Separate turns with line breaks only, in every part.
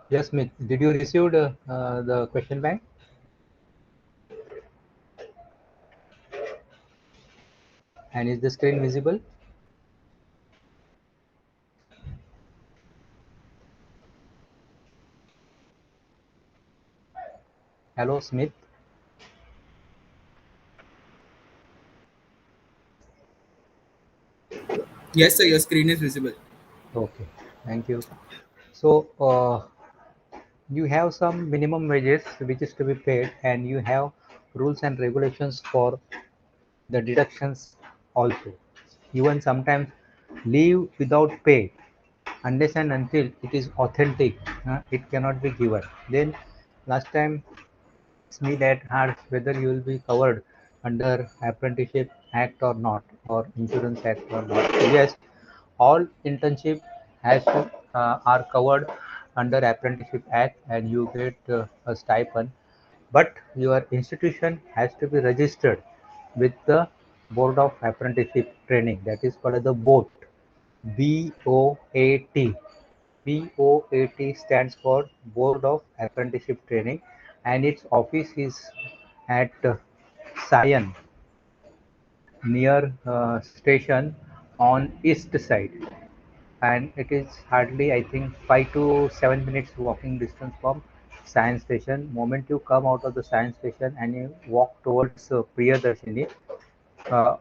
Yes, Smith, did you receive the question bank? And is the screen visible? Hello, Smith.
Yes, sir, your screen is visible.
Okay, thank you. So, you have some minimum wages which is to be paid, and you have rules and regulations for the deductions also. Even sometimes leave without pay, unless and until it is authentic, it cannot be given. Then last time Smith had asked whether you will be covered under Apprenticeship Act or not, or Insurance Act or not. Yes, all internship has to, are covered under Apprenticeship Act, and you get a stipend. But your institution has to be registered with the Board of Apprenticeship Training. That is called as the BOAT. BOAT. BOAT stands for Board of Apprenticeship Training, and its office is at Sion, near station on east side, and it is hardly, I think, 5 to 7 minutes walking distance from Science Station. Moment you come out of the Science Station and you walk towards Priyadarshini,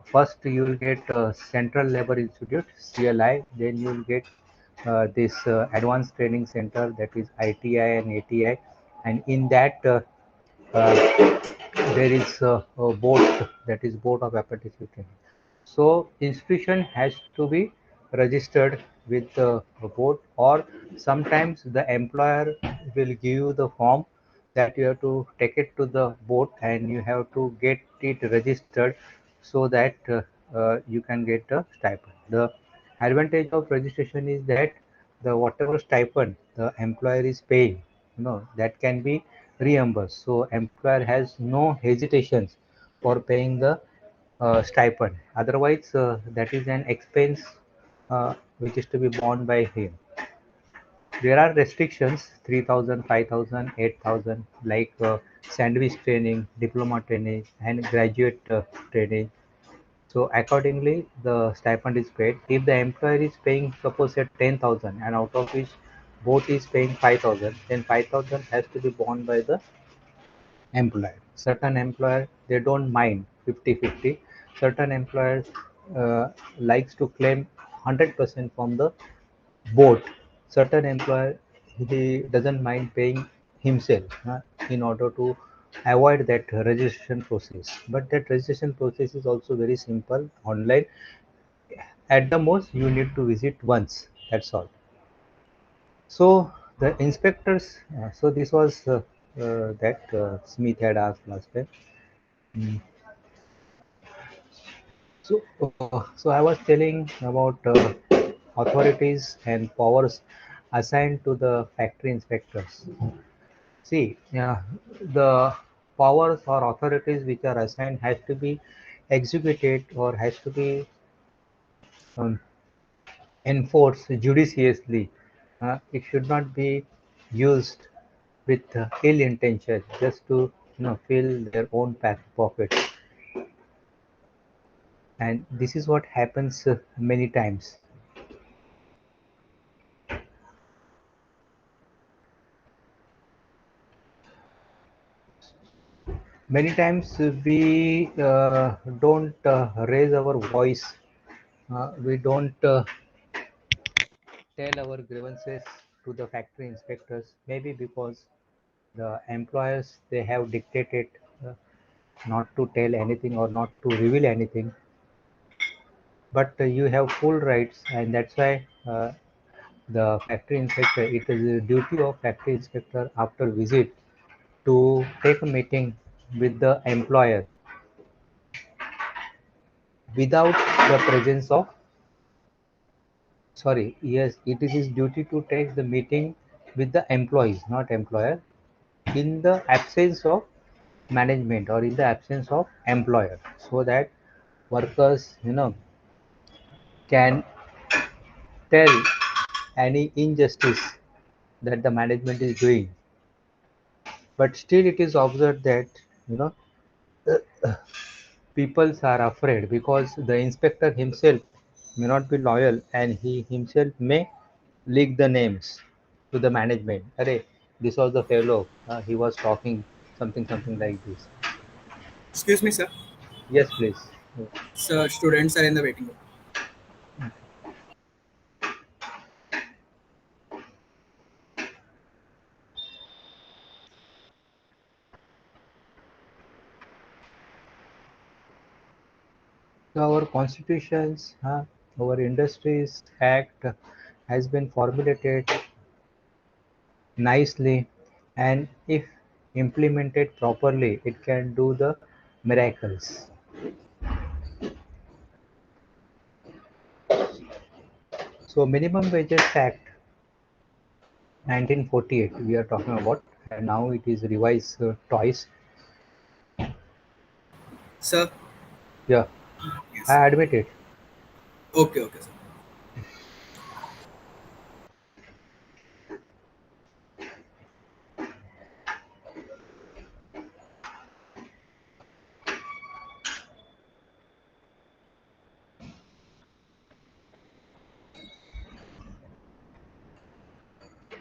first you will get Central Labor Institute (CLI). Then you will get this Advanced Training Center, that is ITI and ATI, and in that uh, there is a board, that is Board of Apprenticeship Training. So institution has to be registered with the board, or sometimes the employer will give you the form that you have to take it to the board and you have to get it registered so that you can get a stipend. The advantage of registration is that the whatever stipend the employer is paying, that can be reimbursed. So employer has no hesitations for paying the stipend. Otherwise, that is an expense which is to be borne by him. There are restrictions: 3,000, 5,000, 8,000, like sandwich training, diploma training, and graduate training. So accordingly, the stipend is paid. If the employer is paying, suppose at 10,000, and out of which both is paying 5,000, then 5,000 has to be borne by the employer. Certain employer, they don't mind 50-50. Certain employers likes to claim 100% from the board. Certain employer, he doesn't mind paying himself in order to avoid that registration process. But that registration process is also very simple online. At the most, you need to visit once. That's all. So the inspectors. So this was that Smith had asked last time. Mm. So I was telling about authorities and powers assigned to the factory inspectors. See, yeah, the powers or authorities which are assigned has to be executed or has to be um, enforced judiciously. It should not be used with ill intention just to fill their own pockets. And this is what happens many times. Many times we don't raise our voice. We don't tell our grievances to the factory inspectors. Maybe because the employers, they have dictated uh, not to tell anything or not to reveal anything. But you have full rights, and that's why the factory inspector. It is the duty of factory inspector after visit to take a meeting with the employer without the presence of, sorry, yes, it is his duty to take the meeting with the employees, not employer, in the absence of management or in the absence of employer, so that workers, can tell any injustice that the management is doing. But still, it is observed that you know peoples are afraid because the inspector himself may not be loyal and he himself may leak the names to the management. Array, this was the fellow. He was talking something like this.
Excuse me, sir.
Yes, please.
Sir, students are in the waiting room.
So our constitutions, our Industries Act has been formulated nicely, and if implemented properly, it can do the miracles. So Minimum Wages Act 1948 we are talking about, and now it is revised twice.
Sir.
Yeah,
Yes.
I admit it.
Okay, okay, sir.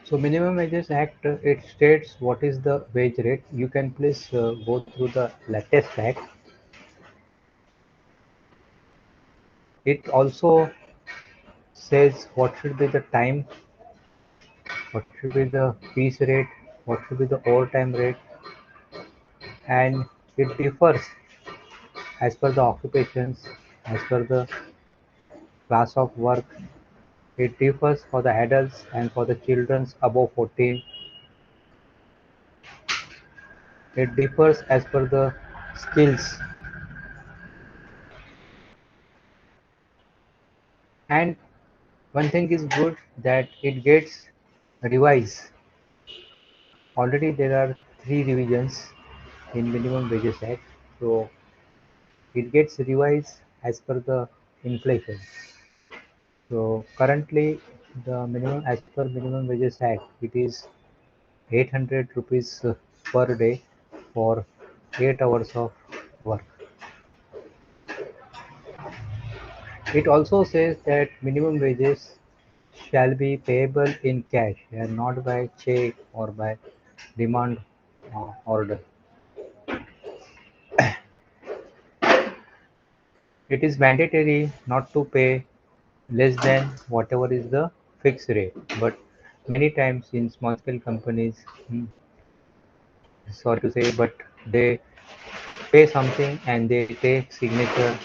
So Minimum Wages Act, it states what is the wage rate. You can please go through the latest act. It also says what should be the time, what should be the piece rate, what should be the overtime rate, and it differs as per the occupations, as per the class of work. It differs for the adults and for the children above 14. It differs as per the skills. And one thing is good that it gets revised. Already there are three revisions in Minimum Wages Act, so it gets revised as per the inflation. So currently, the minimum as per Minimum Wages Act, it is 800 rupees per day for 8 hours of work. It also says that minimum wages shall be payable in cash and not by check or by demand order. It is mandatory not to pay less than whatever is the fixed rate. But many times in small scale companies, sorry to say, but they pay something and they take signature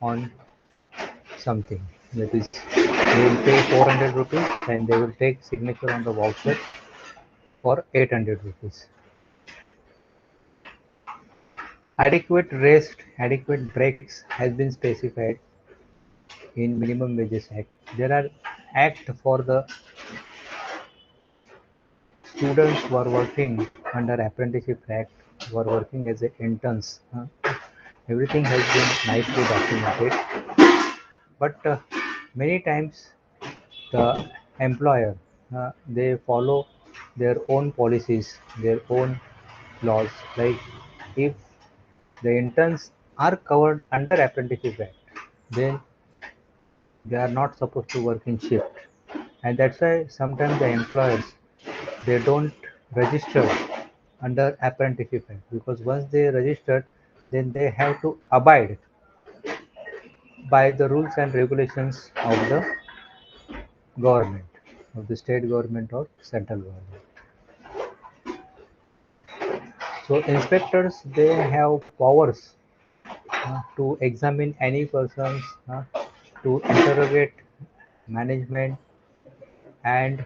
on something. That is, they will pay 400 rupees and they will take signature on the voucher for 800 rupees. Adequate rest, adequate breaks has been specified in Minimum Wages Act. There are act for the students who are working under Apprenticeship Act, who are working as a interns. Everything has been nicely documented, but many times the employer they follow their own policies, their own laws. Like if the interns are covered under Apprenticeship Act, then they are not supposed to work in shift, and that's why sometimes the employers they don't register under Apprenticeship Act, because once they register, then they have to abide by the rules and regulations of the government, of the state government or central government. So inspectors they have powers to examine any persons, to interrogate management, and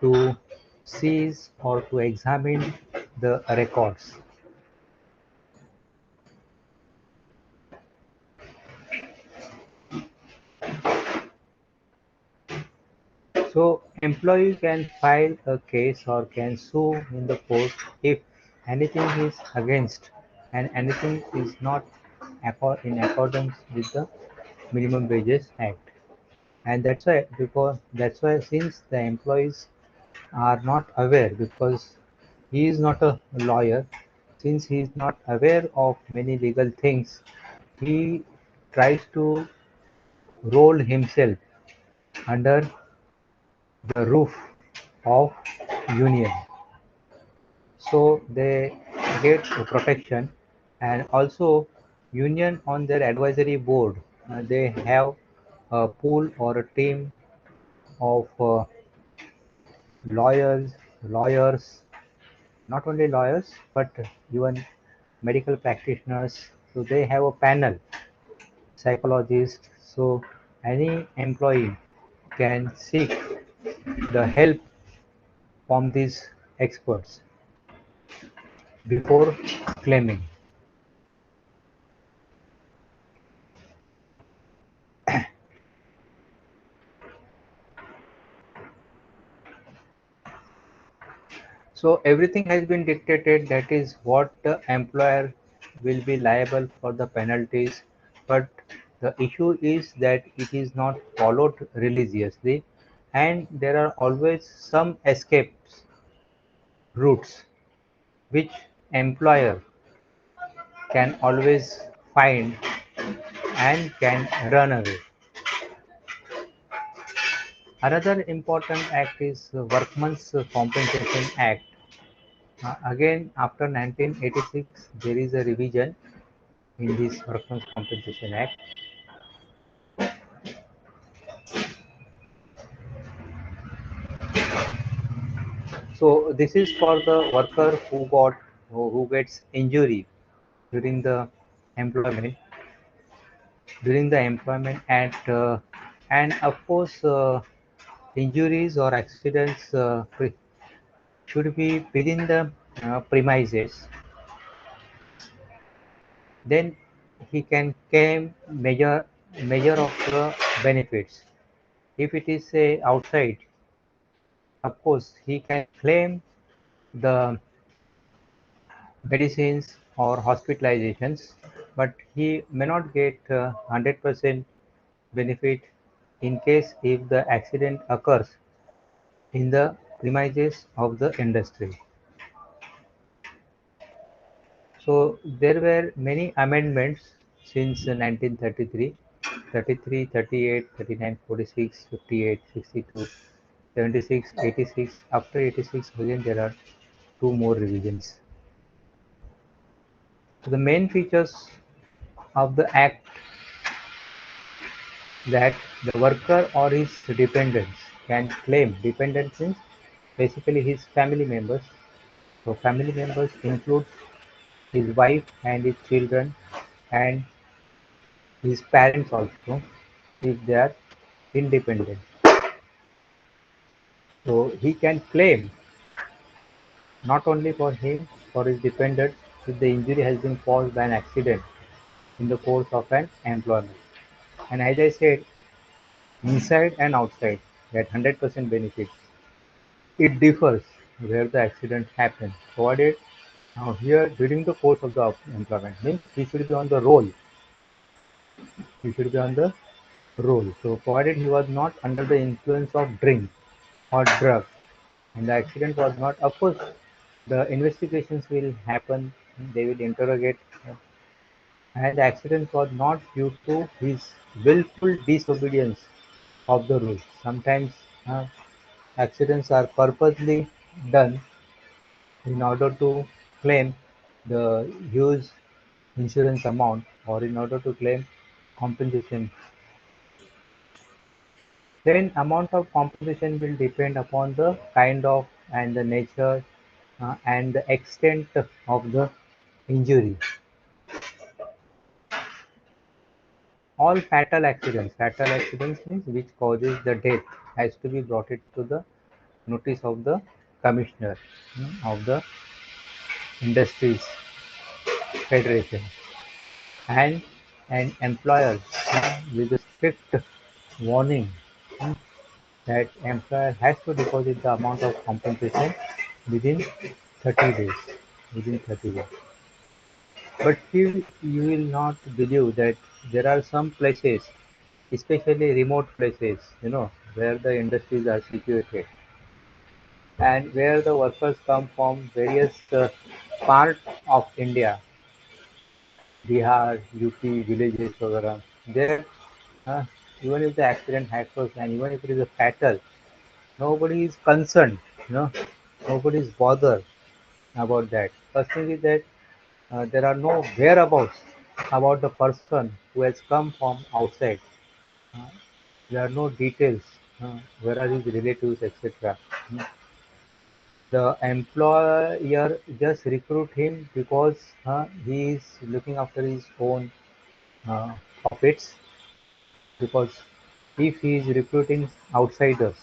to seize or to examine the records. So employee can file a case or can sue in the court if anything is against and anything is not in accordance with the Minimum Wages Act. And that's why, because that's why since the employees are not aware because he is not a lawyer. Since he is not aware of many legal things, he tries to roll himself under the roof of union. So they get protection, and also union on their advisory board, they have a pool or a team of lawyers, lawyers, not only lawyers but even medical practitioners. So they have a panel, psychologists. So any employee can seek the help from these experts before claiming. So everything has been dictated. That is what the employer will be liable for the penalties. But the issue is that it is not followed religiously, and there are always some escapes routes which employer can always find and can run away. Another important act is the Workmen's Compensation Act. Again, after 1986, there is a revision in this Workmen's Compensation Act. So this is for the worker who gets injury during the employment and of course injuries or accidents should be within the premises. Then he can claim measure of the benefits. If it is say outside, of course he can claim the medicines or hospitalizations, but he may not get 100% benefit in case if the accident occurs in the premises of the industry. So there were many amendments since 1933, 33, 38, 39, 46, 58, 62, 76, 86. After 86, again there are two more revisions. So the main features of the Act that the worker or his dependents can claim. Dependents means basically his family members. So family members includes his wife and his children and his parents also if they are independent. So he can claim not only for him, for his dependents if the injury has been caused by an accident in the course of an employment. And as I said, inside and outside, that 100% benefit. It differs where the accident happened. Provided now here during the course of the employment means he should be on the roll. He should be on the roll. So provided he was not under the influence of drink or drug and the accident was not, of course the investigations will happen, they will interrogate, and the accident was not due to his willful disobedience of the rules. Sometimes accidents are purposely done in order to claim the huge insurance amount or in order to claim compensation. Then amount of compensation will depend upon the kind of and the nature and the extent of the injury. All fatal accidents means which causes the death has to be brought it to the notice of the commissioner of the industries federation, and an employer with a strict warning uh, that employer has to deposit the amount of compensation within 30 days. Within 30 days. But still, you will not believe that there are some places, especially remote places, where the industries are situated. and where the workers come from various parts of India, Bihar, UP, villages, etc. There, uh, even if the accident happens and even if it is a fatal, nobody is concerned, you know, nobody is bothered about that. First thing is that there are no whereabouts about the person who has come from outside. Uh, there are no details, where are his relatives, etc. The employer just recruit him because he is looking after his own uh, profits. Because if he is recruiting outsiders,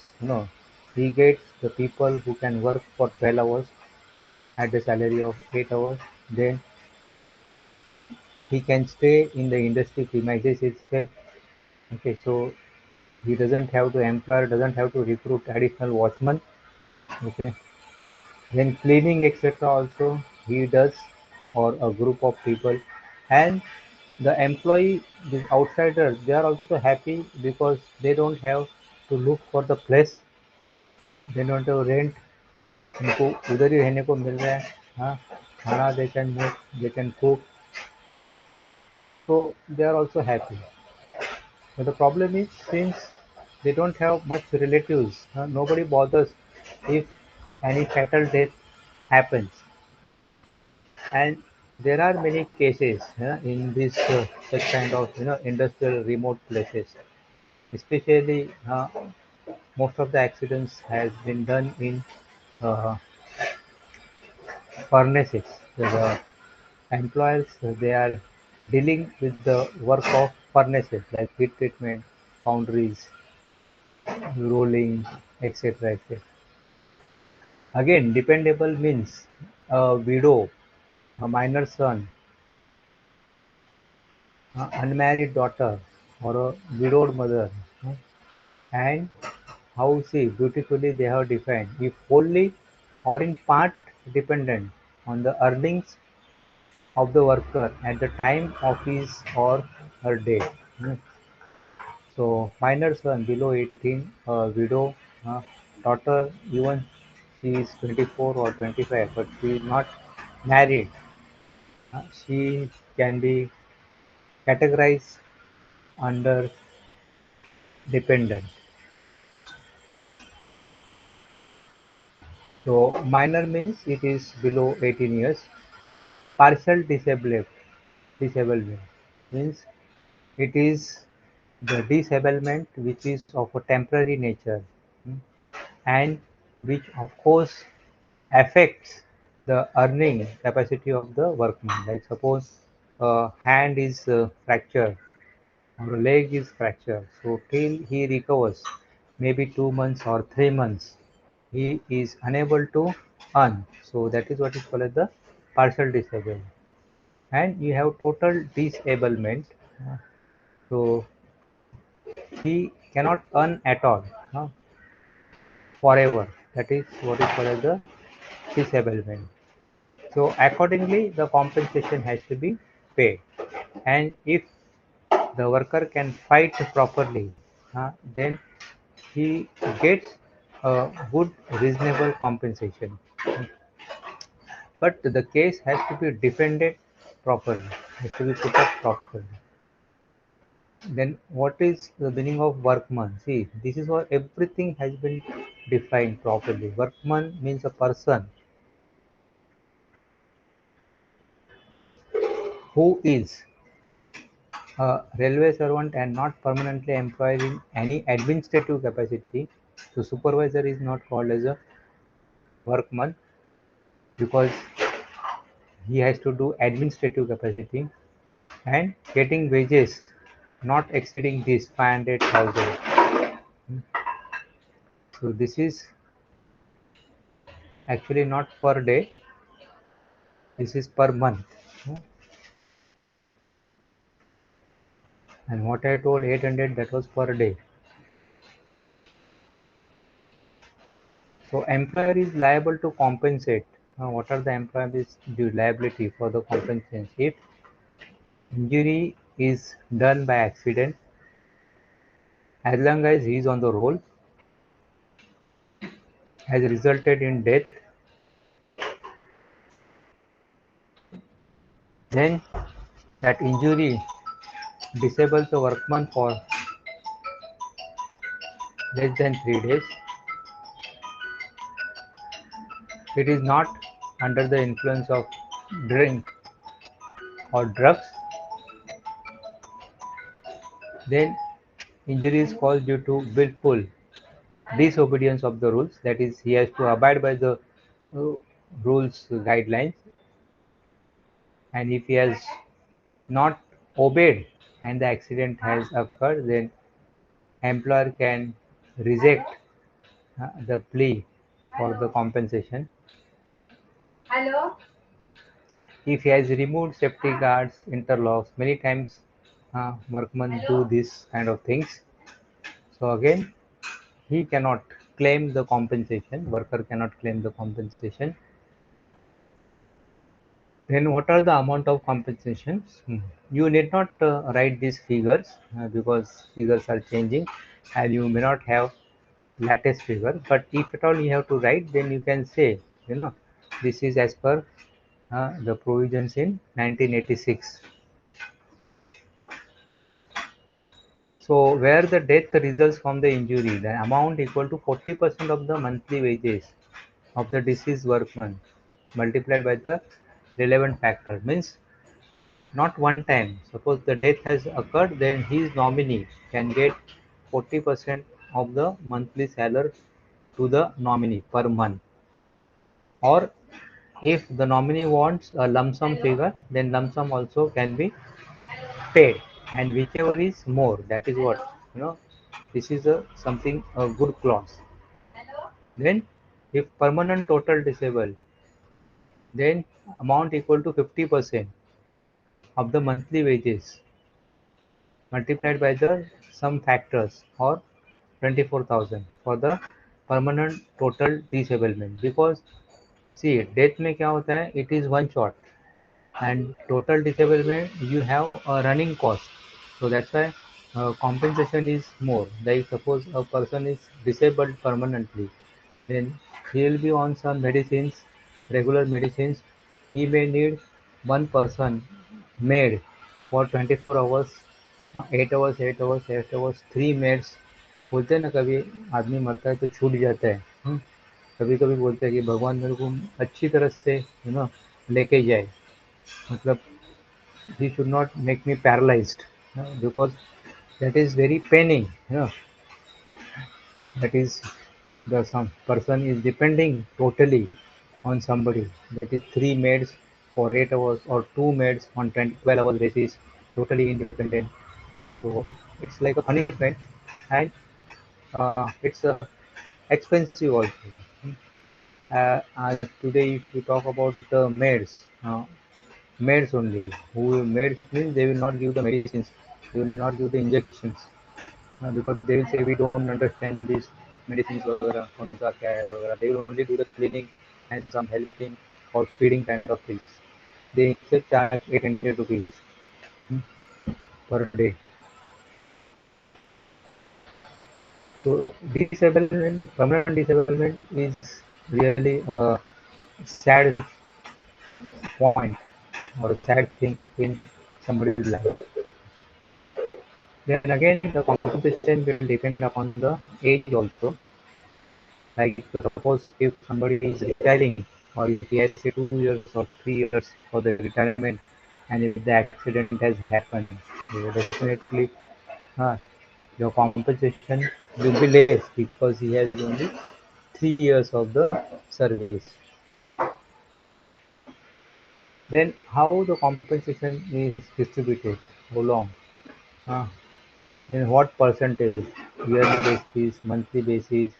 he gets the people who can work for 12 hours at the salary of 8 hours. Then he can stay in the industry premises itself. Okay, so he doesn't have to employer doesn't have to recruit additional watchmen. Okay, then cleaning etc. also he does, or a group of people, and the employee, the outsiders, they are also happy because they don't have to look for the place, they don't have rent, उनको उधर ही रहने को मिल रहा है, हाँ, खाना they can make, they can cook, so they are also happy. But the problem is, since they don't have much relatives, nobody bothers if any fatal death happens. And there are many cases in this such kind of industrial remote places. Especially most of the accidents has been done in furnaces. The employers they are dealing with the work of furnaces like heat treatment, foundries, rolling, etc. etc. Again, dependable means a widow, a minor son, unmarried daughter, or a widowed mother. And how, see, beautifully they have defined, if wholly or in part dependent on the earnings of the worker at the time of his or her death. So minor son below 18, widow, daughter, even she is 24 or 25, but she is not married. She can be categorized under dependent. So minor means it is below 18 years. Partial disablement means it is the disablement which is of a temporary nature, mm, and which of course affects the earning capacity of the workman. Like suppose a hand is fractured or a leg is fractured, so till he recovers, maybe 2 months or 3 months, he is unable to earn. So that is what is called as the partial disablement. And you have total disablement. So he cannot earn at all forever. That is what is called as the disablement. So accordingly, the compensation has to be paid. And if the worker can fight properly, then he gets a good, reasonable compensation. But the case has to be defended properly, has to be put up properly. Then what is the meaning of workman? See, this is what everything has been defined properly. Workman means a person who is a railway servant and not permanently employed in any administrative capacity. So supervisor is not called as a workman because he has to do administrative capacity, and getting wages not exceeding this 500,000. So this is actually not per day, this is per month. And what I told 800, that was per day. So employer is liable to compensate. Now, what are the employer's due liability for the compensation? If injury is done by accident, as long as he is on the roll, has resulted in death, then that injury disables the workman for less than 3 days. It is not under the influence of drink or drugs, then injury is caused due to willful disobedience of the rules. That is, he has to abide by the uh, rules guidelines, and if he has not obeyed and the accident has occurred, then employer can reject the plea for the compensation. If he has removed safety guards, interlocks, many times workmen do this kind of things. So again, he cannot claim the compensation, worker cannot claim the compensation. Then what are the amount of compensations? You need not write these figures because figures are changing and you may not have latest figure. But if at all you have to write, then you can say, this is as per the provisions in 1986. So where the death results from the injury, the amount equal to 40% of the monthly wages of the deceased workman multiplied by the relevant factor. Means not one time. Suppose the death has occurred, then his nominee can get 40% of the monthly salary to the nominee per month. Or if the nominee wants a lump sum figure, then lump sum also can be paid. And whichever is more, that is what, this is a something a good clause. Then if permanent total disabled, then amount equal to 50% of the monthly wages multiplied by the sum factors or 24,000 for the permanent total disablement. Because see, death में क्या होता है, it is one shot, and total disablement you have a running cost, so that's why compensation is more. Like suppose a person is disabled permanently, then he will be on some medicines, regular medicines. He may need one person maid for 24 hours, 8 hours, 8 hours, 8 hours, 3 maids. बोलते हैं ना, कभी आदमी मरता है तो छूट जाता है। कभी कभी बोलते हैं कि भगवान मेरे को अच्छी तरह से लेके जाए, मतलब he should not make me paralyzed, because that is very paining. That is, the some person is depending totally on somebody. That is three maids for 8 hours or two maids on 20, 12 hours basis, totally independent. So it's like a punishment, and it's expensive also. Today, if we talk about the maids only. Who maids means they will not give the medicines, they will not give the injections, because they will say we don't understand these medicines वगैरह कौन सा क्या है वगैरह. They will only do the cleaning and some helping or feeding kind of things. They just charge 800 rupees per day. So disablement, permanent disablement is really a sad point or a sad thing in somebody's life. Then again, the compensation will depend upon the age also. Like suppose if somebody is retiring, or if he has say 2 years or 3 years for the retirement, and if the accident has happened, definitely the compensation will be less because he has only 3 years of the service. Then how the compensation is distributed? How long? Uh, in what percentage? Yearly basis, monthly basis,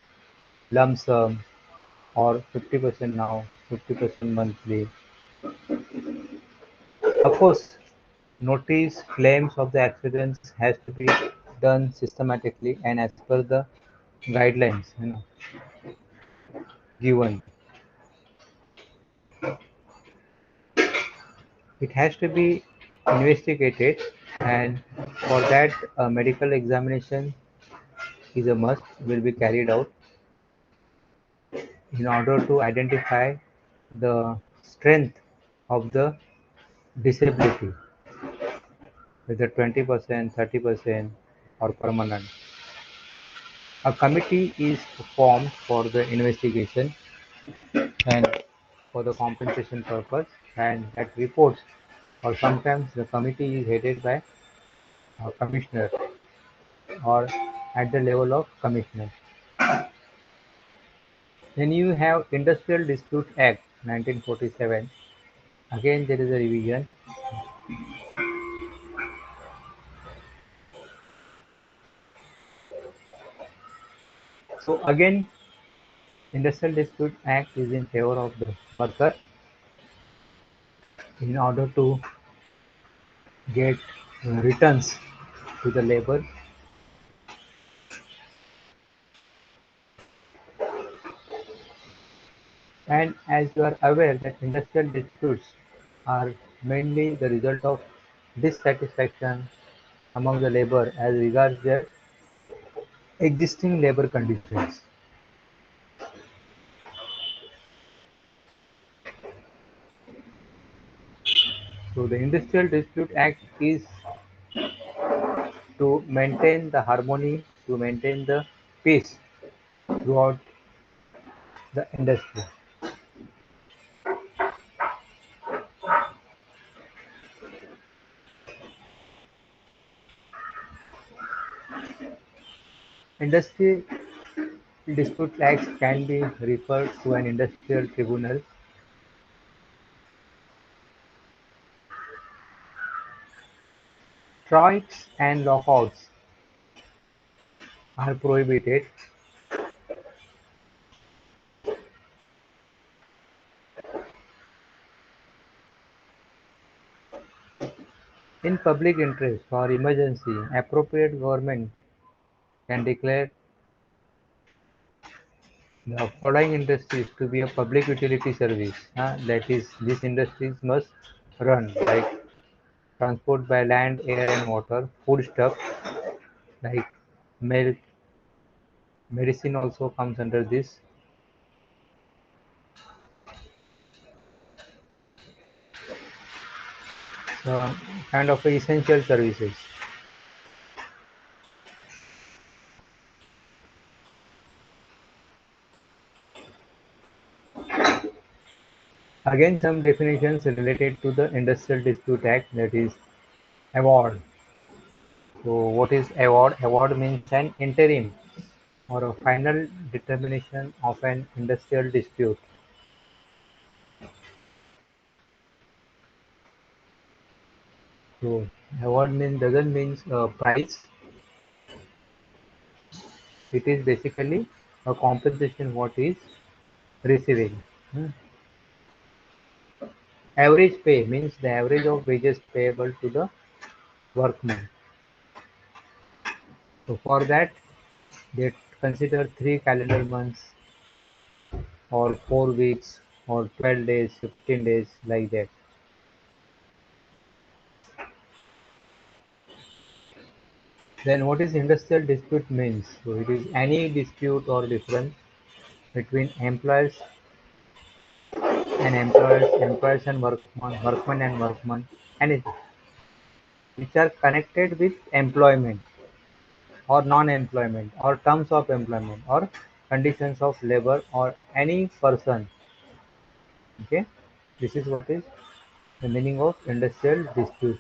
lump sum, or 50% now, 50% monthly. Of course, notice claims of the accidents has to be done systematically and as per the guidelines given. It has to be investigated, and for that a medical examination is a must, will be carried out. in order to identify the strength of the disability, whether 20%, 30%, or permanent. A committee is formed for the investigation and for the compensation purpose, and that reports, or sometimes the committee is headed by a commissioner or at the level of commissioner. Then you have Industrial Dispute Act 1947. Again, there is a revision. So again, Industrial Dispute Act is in favor of the worker in order to get returns to the labor. And as you are aware that industrial disputes are mainly the result of dissatisfaction among the labor as regards their existing labor conditions. So the Industrial Dispute Act is to maintain the harmony, to maintain the peace throughout the industry. Industry dispute acts can be referred to an industrial tribunal. Strikes and lockouts are prohibited. In public interest or emergency, appropriate government can declare the following industries to be a public utility service. That is, these industries must run like transport by land, air, and water, foodstuff like milk, medicine also comes under this. So, kind of essential services. Again, some definitions related to the Industrial Dispute Act, that is award. So, what is award? Award means an interim or a final determination of an industrial dispute. So, award doesn't mean price. It is basically a compensation what is receiving. Hmm. Average pay means the average of wages payable to the workman. So for that, they consider 3 calendar months or 4 weeks or 12 days, 15 days, like that. Then what is industrial dispute means? So it is any dispute or difference between employers and workmen and workmen, anything which are connected with employment or non-employment or terms of employment or conditions of labor or any person. Okay, this is what is the meaning of industrial dispute.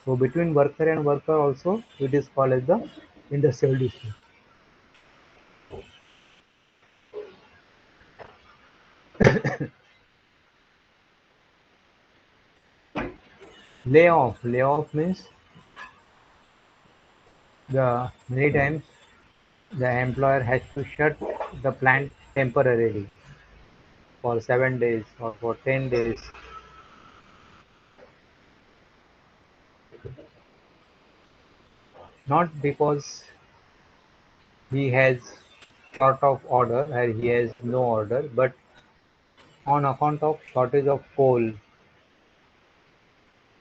So between worker and worker also it is called as the industrial dispute. Layoff means the many times the employer has to shut the plant temporarily for 7 days or for 10 days. Not because he has short of order or he has no order, but on account of shortage of coal,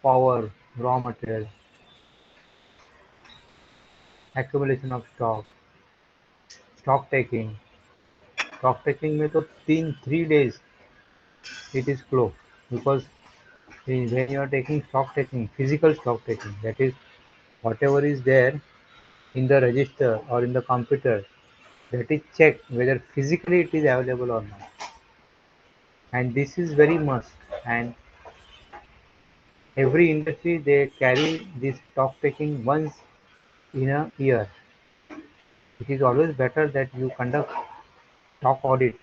power, raw material, accumulation of stock taking. stock taking में तो 3 days it is closed because when you are taking stock taking, physical stock taking, that is whatever is there in the register or in the computer, that is checked whether physically it is available or not. And this is very must. And every industry they carry this stock taking once in a year. It is always better that you conduct stock audit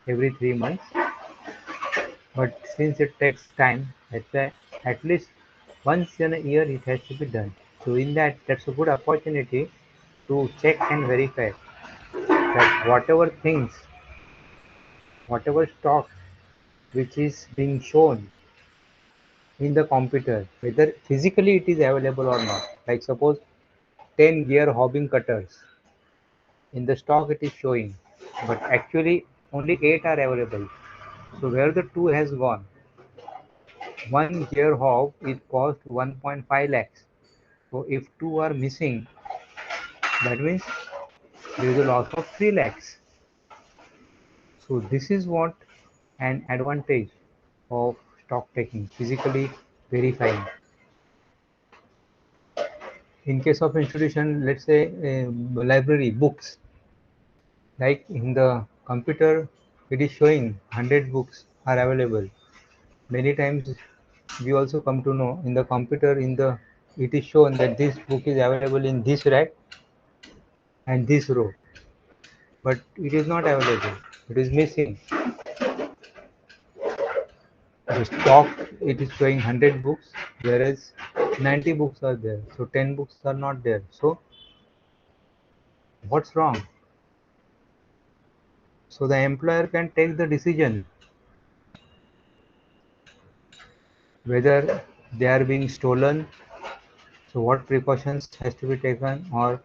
every 3 months, but since it takes time, that's why at least once in a year it has to be done. So in that, that's a good opportunity to check and verify that whatever things, whatever stock which is being shown in the computer, whether physically it is available or not. Like suppose 10 gear hobbing cutters in the stock it is showing, but actually only 8 are available. So where the 2 has gone? One gear hob is cost 1.5 lakhs. So if 2 are missing, that means there is a loss of 3 lakhs. So this is what an advantage of stock taking, physically verifying. In case of institution, let's say library books, like in the computer, it is showing 100 books are available. Many times we also come to know in the computer, it is shown that this book is available in this rack and this row, but it is not available. It is missing. The stock it is showing 100 books, whereas 90 books are there. So 10 books are not there. So what's wrong? So the employer can take the decision whether they are being stolen. So what precautions has to be taken, or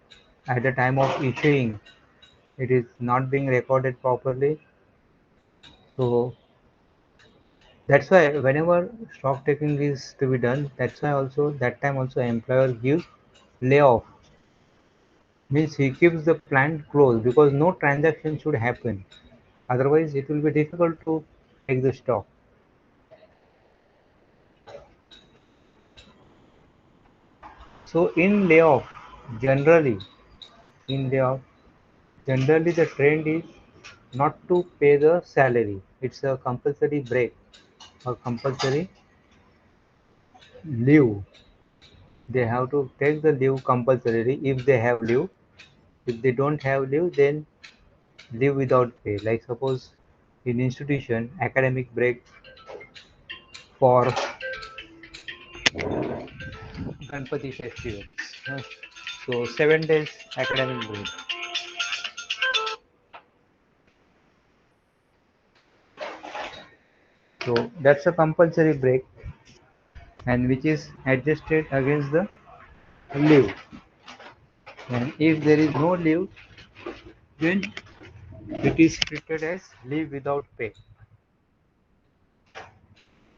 at the time of issuing, it is not being recorded properly. So that's why whenever stock taking is to be done, that's why also that time also employer gives layoff, means he keeps the plant closed because no transaction should happen. Otherwise, it will be difficult to take the stock. So generally, in layoff, generally the trend is not to pay the salary. It's a compulsory break or compulsory leave. They have to take the leave compulsorily if they have leave. If they don't have leave, then leave without pay. Like suppose in institution, academic break for Ganpati festival. Uh, So 7 days academic break. So that's a compulsory break and which is adjusted against the leave. And if there is no leave, then it is treated as leave without pay.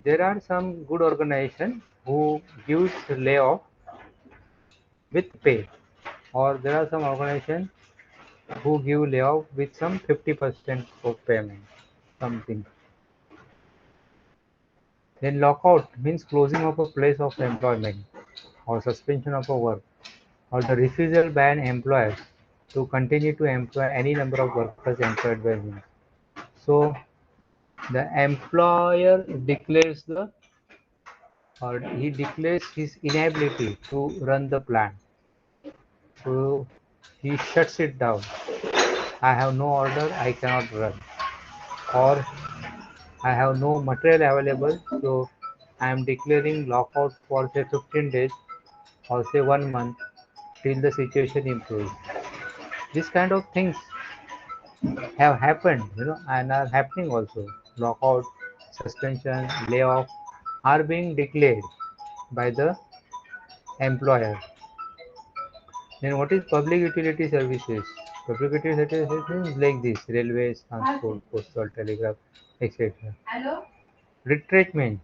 There are some good organizations who gives layoff with pay, or there are some organizations who give layoff with some 50% of payment, something. Then lockout means closing of a place of employment or suspension of a work, or the refusal by an employer to continue to employ any number of workers employed by him. So the employer declares the or he declares his inability to run the plant. So he shuts it down. I have no order, I cannot run. Or I have no material available, so I am declaring lockout for say 15 days or say 1 month till the situation improves. These kind of things have happened, and are happening also. Lockout, suspension, layoff are being declared by the employer. Then what is public utility services? Public utility services is like this: railways, transport, postal, telegraph, etc. Retrenchment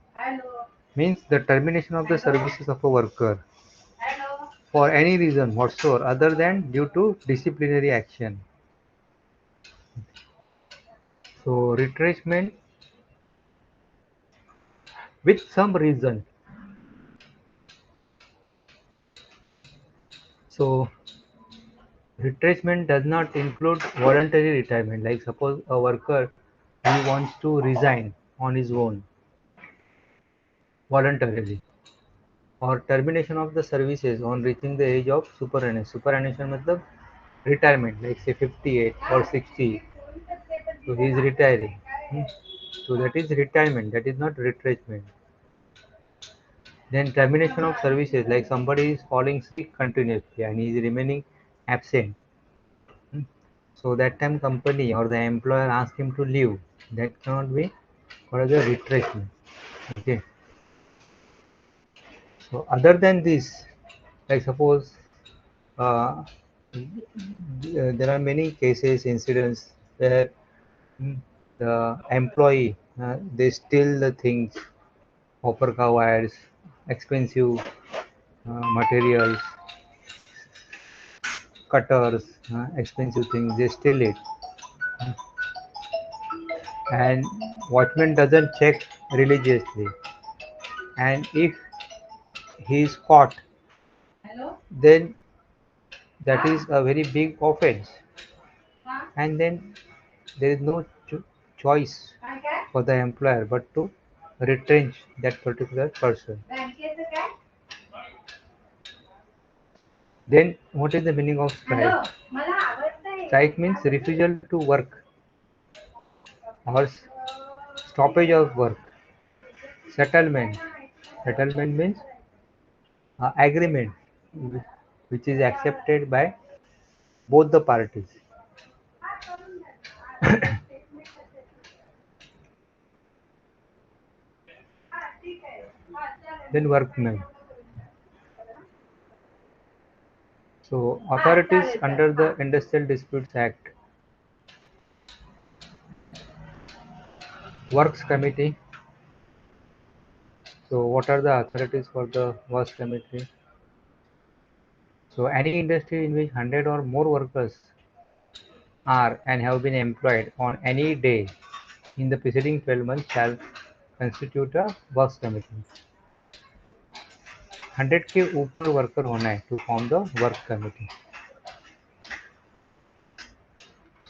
means the termination of the services of a worker for any reason whatsoever other than due to disciplinary action. So retrenchment with some reason. So retrenchment does not include voluntary retirement. Like suppose a worker he wants to resign on his own voluntarily, or termination of the services on reaching the age of superannuation. Superannuation मतलब retirement, like say 58 or 60. So he is retiring. Hmm. So that is retirement. That is not retrenchment. Then termination of services, like somebody is falling sick continuously and he is remaining absent. Hmm. So that time company or the employer asks him to leave. That cannot be called as a retrenchment. Okay. So other than this, like suppose uh, there are many cases, incidents where the employee they steal the things, copper cow wires, expensive materials, cutters, expensive things, they steal it, and watchman doesn't check religiously, and if he is caught, then that is a very big offense, and then there is no choice for the employer but to retrench that particular person. Then what is the meaning of strike? Strike means refusal to work or stoppage of work. Settlement. Settlement means agreement which is accepted by both the parties. Then workmen. So authorities under the Industrial Disputes Act, Works Committee. So what are the authorities for the Works Committee? So any industry in which 100 or more workers are and have been employed on any day in the preceding 12 months shall constitute a Works Committee. 100 के ऊपर worker होना है to form the Work Committee.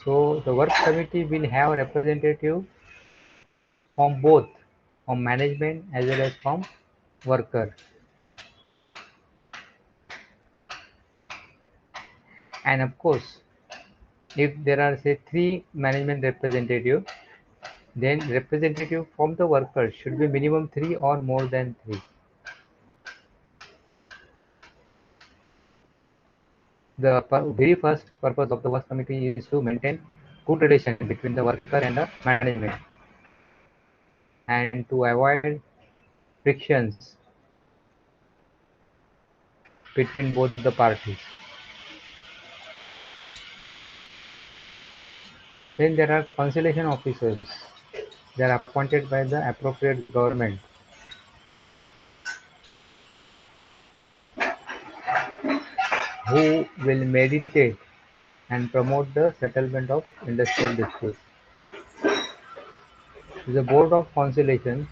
So the Work Committee will have a representative from both, from management as well as from worker. And of course, if there are say 3 management representative, then representative from the workers should be minimum 3 or more than 3. The very first purpose of the Works Committee is to maintain good relation between the worker and the management, and to avoid frictions between both the parties. Then there are conciliation officers. They are appointed by the appropriate government, who will mediate and promote the settlement of industrial disputes. The Board of Conciliation,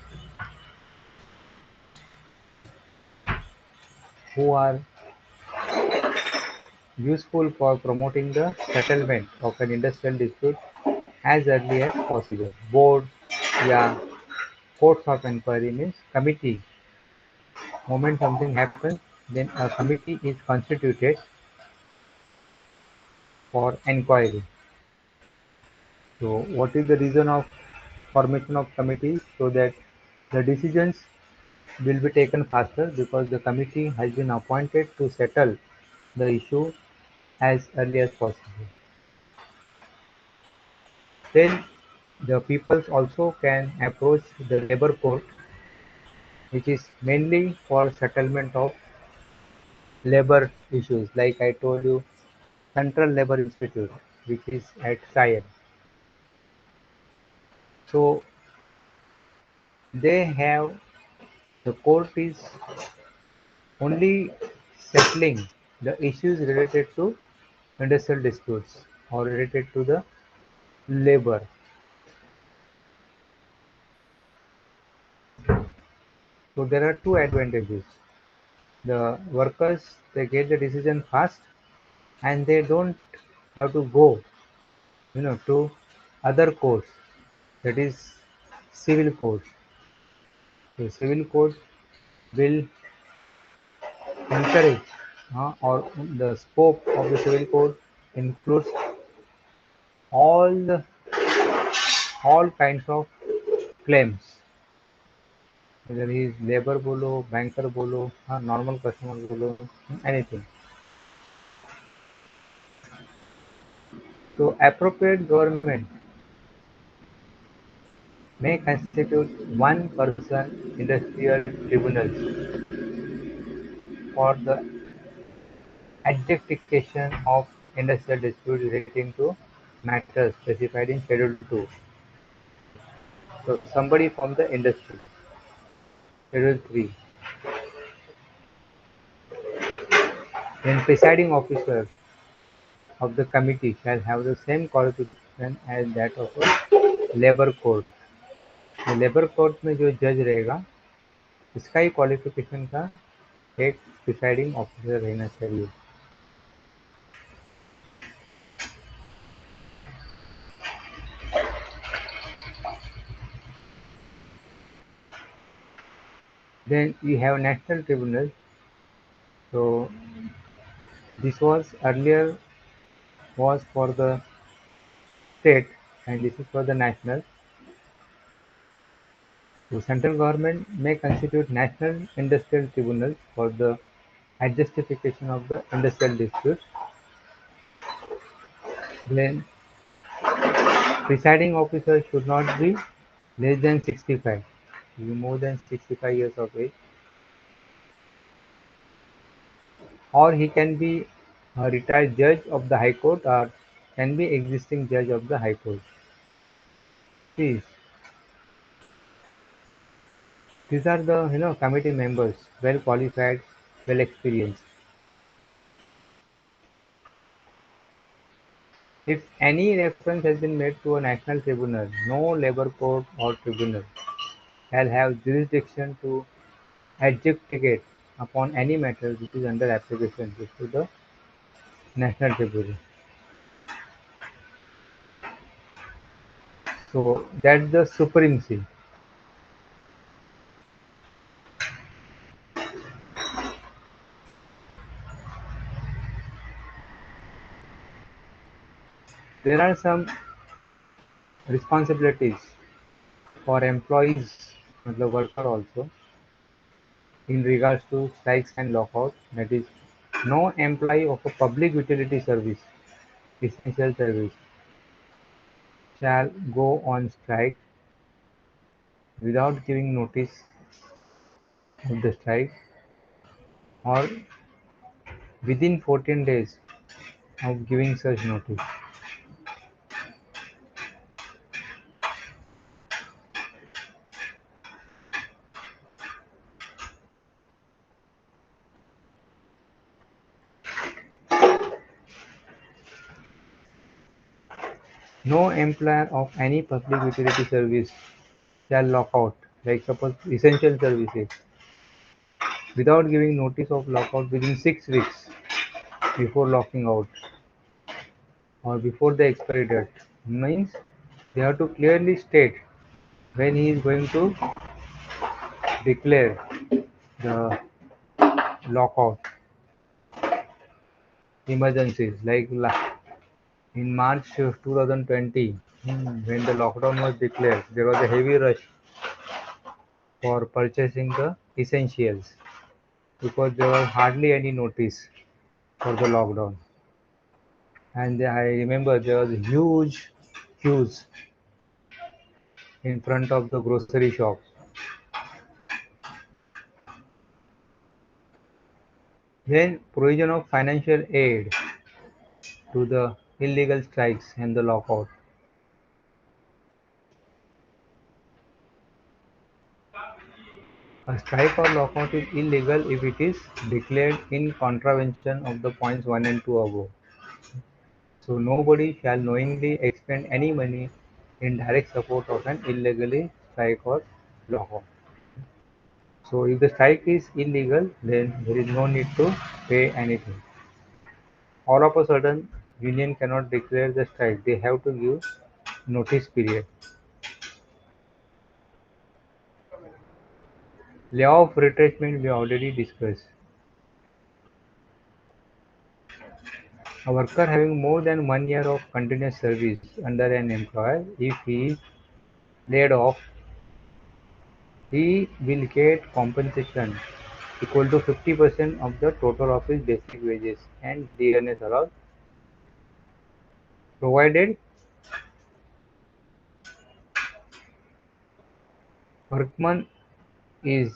who are useful for promoting the settlement of an industrial dispute as early as possible. Board, yeah, courts of inquiry means committee. Moment something happens, then a committee is constituted for inquiry. So what is the reason of formation of committees? So that the decisions will be taken faster, because the committee has been appointed to settle the issue as early as possible. Then the peoples also can approach the labor court, which is mainly for settlement of labor issues. Like I told you, Central Labor Institute, which is at Sion. So they have, the court is only settling the issues related to industrial disputes or related to the labor. So there are two advantages. The workers, they get the decision fast, and they don't have to go, to other courts, that is civil court. So civil court will encourage, or the scope of the civil court includes all the all kinds of claims, whether he is labor bolo, banker bolo, normal customer bolo, anything. So appropriate government may constitute one person industrial tribunals for the adjudication of industrial disputes relating to matters specified in Schedule 2. So somebody from the industry. Schedule 3. Then presiding officer of the committee shall have the same qualification as that of a labor court. तो labour court में जो जज रहेगा इसका ही qualification का एक presiding officer रहना चाहिए. Then we have national tribunal. So this was earlier was for the state and this is for the national. So central government may constitute national industrial tribunals for the adjudication of the industrial disputes. Then presiding officer should not be less than 65, be more than 65 years of age, or he can be a retired judge of the High Court or can be existing judge of the High Court. Please, these are the committee members, well qualified, well experienced. If any reference has been made to a national tribunal, no labor court or tribunal shall have jurisdiction to adjudicate upon any matter which is under application to the national tribunal. So that's the supremacy. There are some responsibilities for employees, the worker also, in regards to strikes and lockout. That is, no employee of a public utility service, essential service, shall go on strike without giving notice of the strike or within 14 days of giving such notice. No employer of any public utility service shall lock out, like suppose essential services, without giving notice of lockout within 6 weeks before locking out or before the expiry date. Means they have to clearly state when he is going to declare the lockout emergencies. Like in March 2020, when the lockdown was declared, there was a heavy rush for purchasing the essentials because there was hardly any notice for the lockdown. And I remember there was huge queues in front of the grocery shops. Then provision of financial aid to the illegal strikes and the lockout. A strike or lockout is illegal if it is declared in contravention of the points 1 and 2 above. So nobody shall knowingly expend any money in direct support of an illegally strike or lockout. So if the strike is illegal, then there is no need to pay anything. All of a sudden, union cannot declare the strike. They have to give notice period. Law of retrenchment we already discussed. A worker having more than 1 year of continuous service under an employer, if he is laid off, he will get compensation equal to 50% of the total of his basic wages and dearness allowed, provided workman is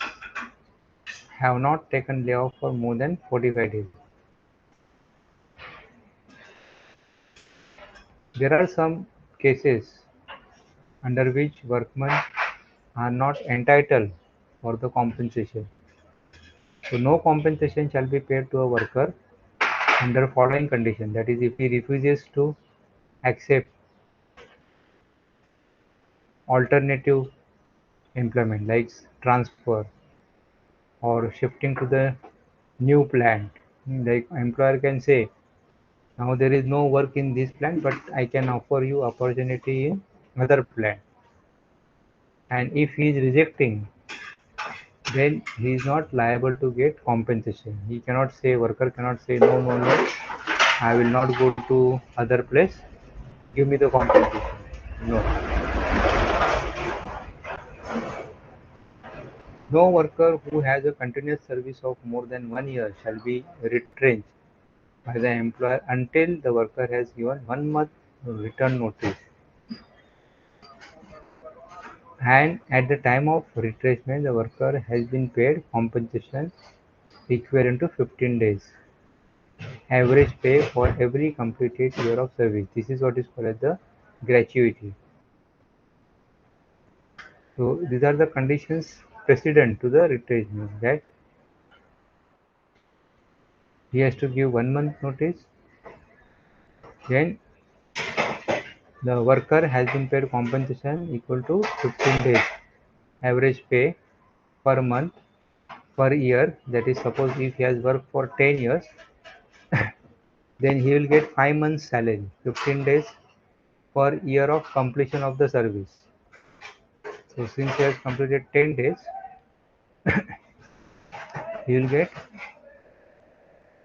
have not taken layoff for more than 45 days. There are some cases under which workmen are not entitled for the compensation. So no compensation shall be paid to a worker under following condition, that is if he refuses to accept alternative employment like transfer or shifting to the new plant. Like employer can say, now there is no work in this plant, but I can offer you opportunity in other plant. And if he is rejecting, then he is not liable to get compensation. He cannot say, worker cannot say, no, no, no, I will not go to other place. Give me the compensation. No. No worker who has a continuous service of more than 1 year shall be retrenched by the employer until the worker has given 1 month return notice. And at the time of retrenchment, the worker has been paid compensation equivalent to 15 days average pay for every completed year of service. This is what is called as the gratuity. So these are the conditions precedent to the retrenchment, that he has to give 1 month notice, then the worker has been paid compensation equal to 15 days average pay per month per year. That is, suppose if he has worked for 10 years, then he will get 5 months salary, 15 days per year of completion of the service. So since he has completed 10 days, he will get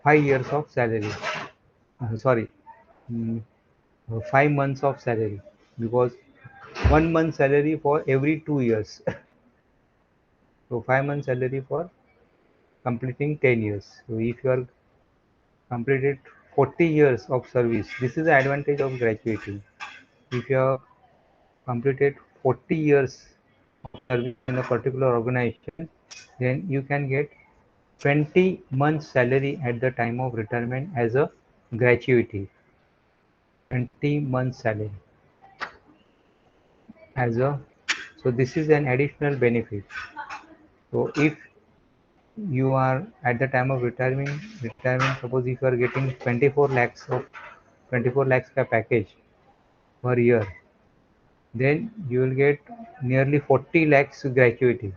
5 years of salary. Sorry, mm, 5 months of salary, because 1 month salary for every 2 years. So 5 months salary for completing 10 years. So if you are completed 40 years of service, this is the advantage of gratuity. If you have completed 40 years of service in a particular organization, then you can get 20 months salary at the time of retirement as a gratuity. 20 months salary as a, so this is an additional benefit. So if you are at the time of retirement, suppose if you are getting 24 lakhs of 24 lakhs ka package per year, then you will get nearly 40 lakhs gratuity.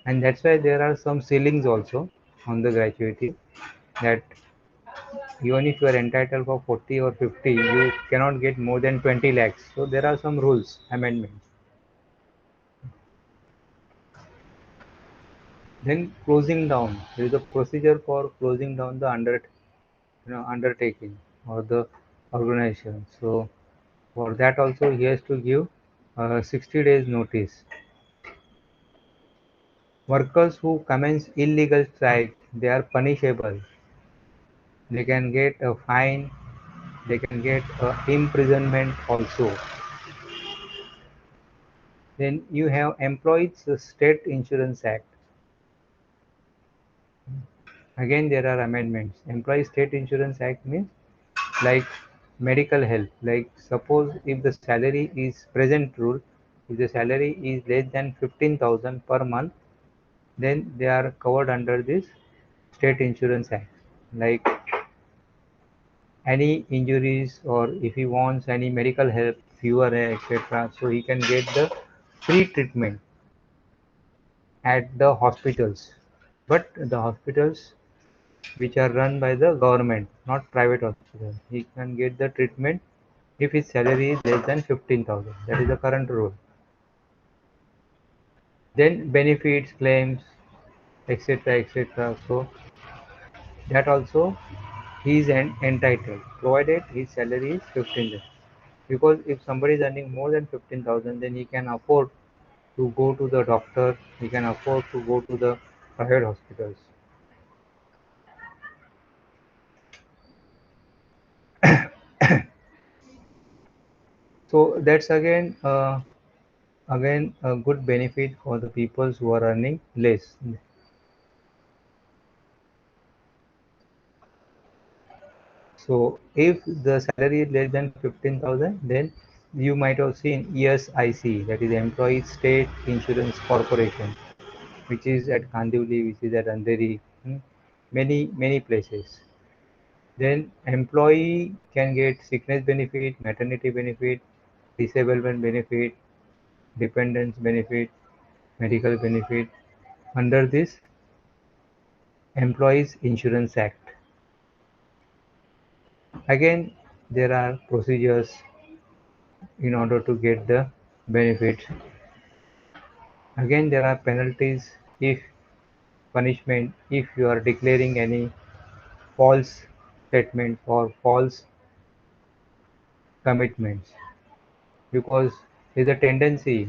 And that's why there are some ceilings also on the gratuity, that even if you are entitled for 40 or 50, you cannot get more than 20 lakhs. So there are some rules, amendments. Then closing down. There is a procedure for closing down the undertaking or the organization. So for that also he has to give 60 days notice. Workers who commence illegal strike, they are punishable. They can get a fine, they can get imprisonment also. Then you have Employees State Insurance Act. Again there are amendments. Employee State Insurance Act means like medical help. Like suppose if the salary is present rule, if the salary is less than 15,000 per month, then they are covered under this State Insurance Act. Like any injuries, or if he wants any medical help, fever, etc., so he can get the free treatment at the hospitals, but the hospitals which are run by the government, not private hospital. He can get the treatment if his salary is less than 15,000. That is the current rule. Then benefits, claims, etc., etc. So that also he is entitled, provided his salary is 15,000. Because if somebody is earning more than 15,000, then he can afford to go to the doctor, he can afford to go to the private hospitals. So that's again a good benefit for the people who are earning less. So if the salary is less than 15,000, then you might have seen ESIC, that is Employee State Insurance Corporation, which is at Kandivali, which is at Andheri, many places. Then employee can get sickness benefit, maternity benefit, disablement benefit, dependence benefit, medical benefit under this Employees Insurance Act. Again, there are procedures in order to get the benefit. Again, there are penalties if punishment if you are declaring any false statements or false commitments, because there's a tendency,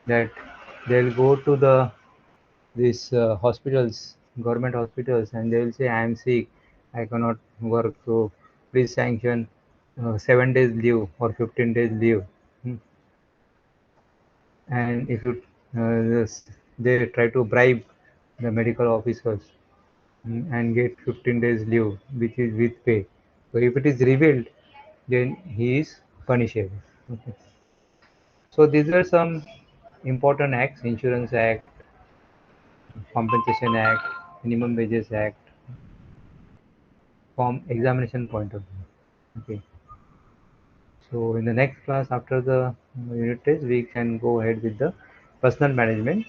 that they'll go to these hospitals, government hospitals, and they will say, I am sick, I cannot work, so please sanction 7 days leave or 15 days leave. Hmm. And if you they try to bribe the medical officers, and get 15 days leave, which is with pay. So if it is revealed, then he is punishable. Okay. So these are some important acts: Insurance Act, Compensation Act, Minimum Wages Act, from examination point of view. Okay. So in the next class after the unit test, we can go ahead with the personal management.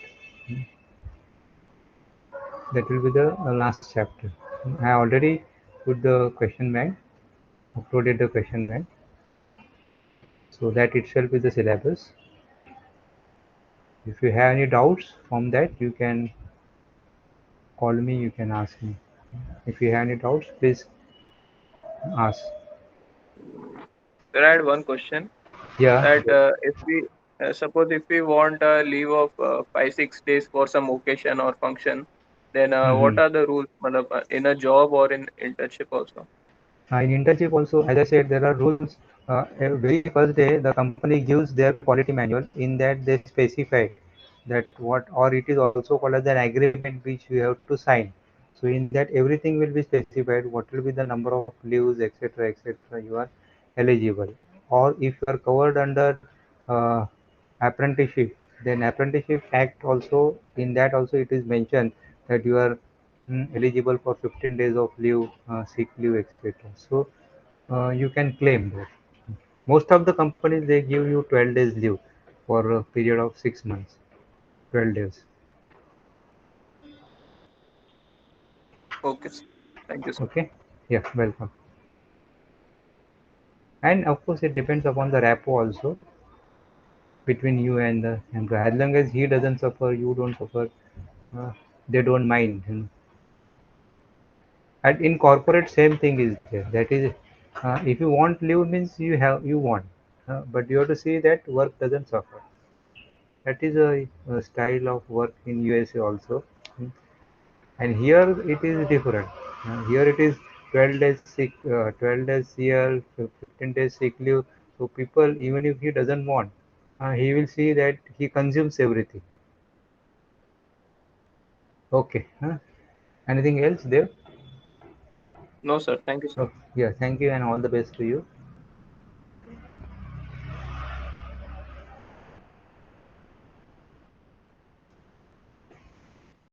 That will be the last chapter. I already put the question bank, uploaded the question bank. So that itself is the syllabus. If you have any doubts from that, you can call me, you can ask me. If you have any doubts, please ask.
Sir, I had one question
Yeah.
that if we suppose if we want a leave of 5 6 days for some occasion or function, then
Mm-hmm.
what are the rules matlab, in a job or in internship also?
In internship also, as I said, there are rules. Very first day, the company gives their quality manual. In that, they specify that what, or it is also called as an agreement which you have to sign. So in that, everything will be specified. What will be the number of leaves, etc., etc. You are eligible. Or if you are covered under uh, apprenticeship, then apprenticeship act also, in that also it is mentioned that you are eligible for 15 days of leave, sick leave, etc. So you can claim that. Most of the companies, they give you 12 days leave for a period of 6 months, 12 days.
Okay, sir. Thank you, sir.
Okay, yeah, welcome. And of course, it depends upon the rapport also between you and the employer. As long as he doesn't suffer, you don't suffer, uh, they don't mind. And in corporate, same thing is there. That is, if you want leave means you want, but you have to see that work doesn't suffer. That is a style of work in USA also. Mm. And here it is different. Here it is 12 days sick, 12 days here, 15 days sick leave. So people, even if he doesn't want, he will see that he consumes everything. Okay. Anything else there?
No, sir. Thank you, sir.
Oh, yeah. Thank you and all the best to you.